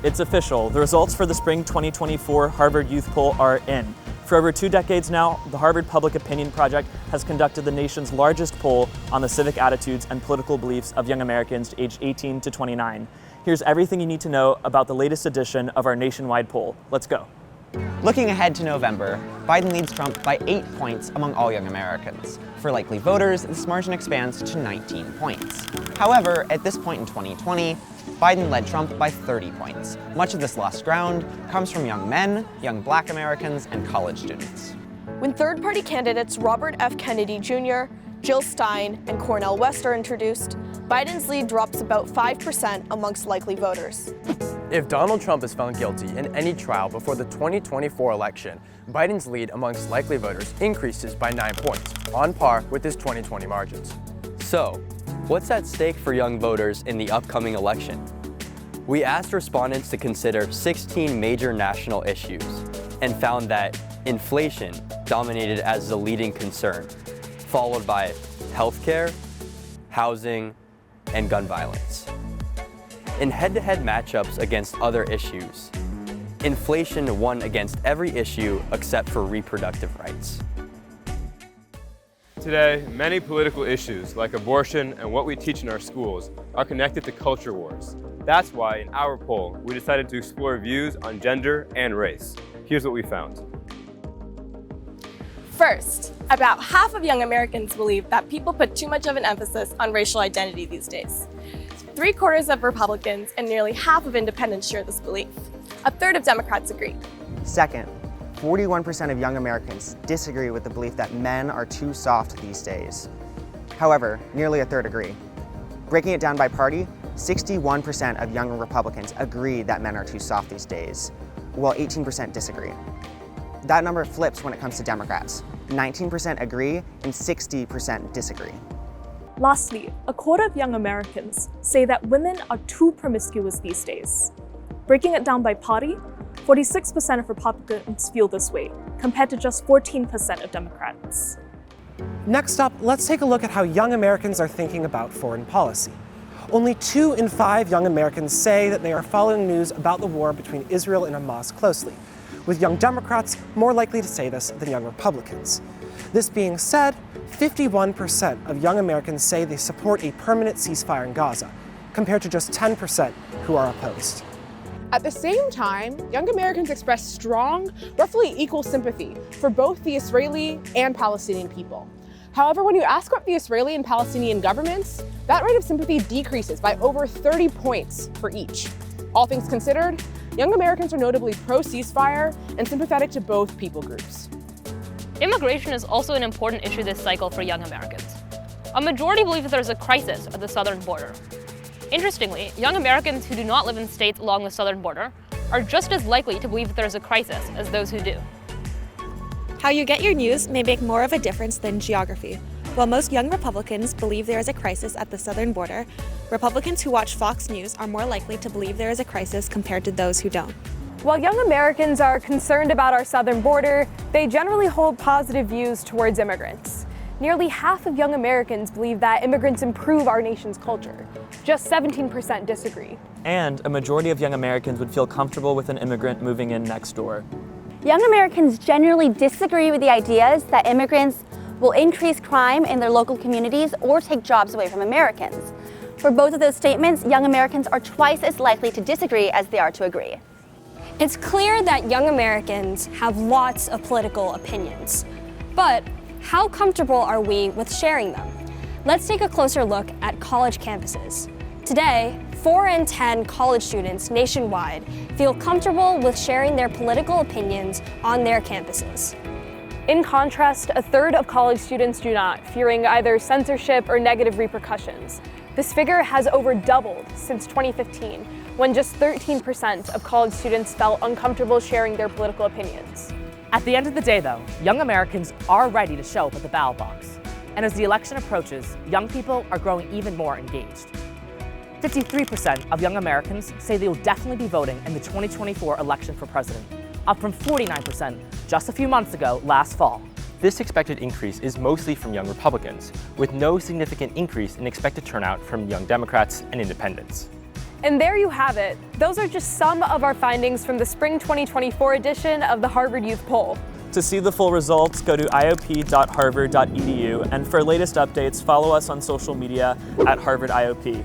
It's official. The results for the spring 2024 Harvard Youth Poll are in. For over 2 decades now, the Harvard Public Opinion Project has conducted the nation's largest poll on the civic attitudes and political beliefs of young Americans aged 18 to 29. Here's everything you need to know about the latest edition of our nationwide poll. Let's go. Looking ahead to November, Biden leads Trump by 8 points among all young Americans. For likely voters, this margin expands to 19 points. However, at this point in 2020, Biden led Trump by 30 points. Much of this lost ground comes from young men, young Black Americans, and college students. When third-party candidates Robert F. Kennedy Jr., Jill Stein, and Cornel West are introduced, Biden's lead drops about 5% amongst likely voters. If Donald Trump is found guilty in any trial before the 2024 election, Biden's lead amongst likely voters increases by 9 points, on par with his 2020 margins. So, what's at stake for young voters in the upcoming election? We asked respondents to consider 16 major national issues and found that inflation dominated as the leading concern, followed by healthcare, housing, and gun violence. In head-to-head matchups against other issues, inflation won against every issue except for reproductive rights. Today, many political issues like abortion and what we teach in our schools are connected to culture wars. That's why in our poll, we decided to explore views on gender and race. Here's what we found. First, about half of young Americans believe that people put too much of an emphasis on racial identity these days. 3/4 of Republicans and nearly half of independents share this belief. A third of Democrats agree. Second, 41% of young Americans disagree with the belief that men are too soft these days. However, nearly a third agree. Breaking it down by party, 61% of young Republicans agree that men are too soft these days, while 18% disagree. That number flips when it comes to Democrats. 19% agree and 60% disagree. Lastly, a quarter of young Americans say that women are too promiscuous these days. Breaking it down by party, 46% of Republicans feel this way, compared to just 14% of Democrats. Next up, let's take a look at how young Americans are thinking about foreign policy. Only 2 in 5 young Americans say that they are following news about the war between Israel and Hamas closely, with young Democrats more likely to say this than young Republicans. This being said, 51% of young Americans say they support a permanent ceasefire in Gaza, compared to just 10% who are opposed. At the same time, young Americans express strong, roughly equal sympathy for both the Israeli and Palestinian people. However, when you ask about the Israeli and Palestinian governments, that rate of sympathy decreases by over 30 points for each. All things considered, young Americans are notably pro-ceasefire and sympathetic to both people groups. Immigration is also an important issue this cycle for young Americans. A majority believe that there is a crisis at the southern border. Interestingly, young Americans who do not live in states along the southern border are just as likely to believe that there is a crisis as those who do. How you get your news may make more of a difference than geography. While most young Republicans believe there is a crisis at the southern border, Republicans who watch Fox News are more likely to believe there is a crisis compared to those who don't. While young Americans are concerned about our southern border, they generally hold positive views towards immigrants. Nearly half of young Americans believe that immigrants improve our nation's culture. Just 17% disagree. And a majority of young Americans would feel comfortable with an immigrant moving in next door. Young Americans generally disagree with the ideas that immigrants will increase crime in their local communities or take jobs away from Americans. For both of those statements, young Americans are twice as likely to disagree as they are to agree. It's clear that young Americans have lots of political opinions, but how comfortable are we with sharing them? Let's take a closer look at college campuses. Today, 4 in 10 college students nationwide feel comfortable with sharing their political opinions on their campuses. In contrast, a third of college students do not, fearing either censorship or negative repercussions. This figure has over doubled since 2015, when just 13% of college students felt uncomfortable sharing their political opinions. At the end of the day, though, young Americans are ready to show up at the ballot box. And as the election approaches, young people are growing even more engaged. 53% of young Americans say they will definitely be voting in the 2024 election for president, up from 49% just a few months ago last fall. This expected increase is mostly from young Republicans, with no significant increase in expected turnout from young Democrats and independents. And there you have it. Those are just some of our findings from the spring 2024 edition of the Harvard Youth Poll. To see the full results, go to iop.harvard.edu, and for latest updates, follow us on social media at Harvard IOP.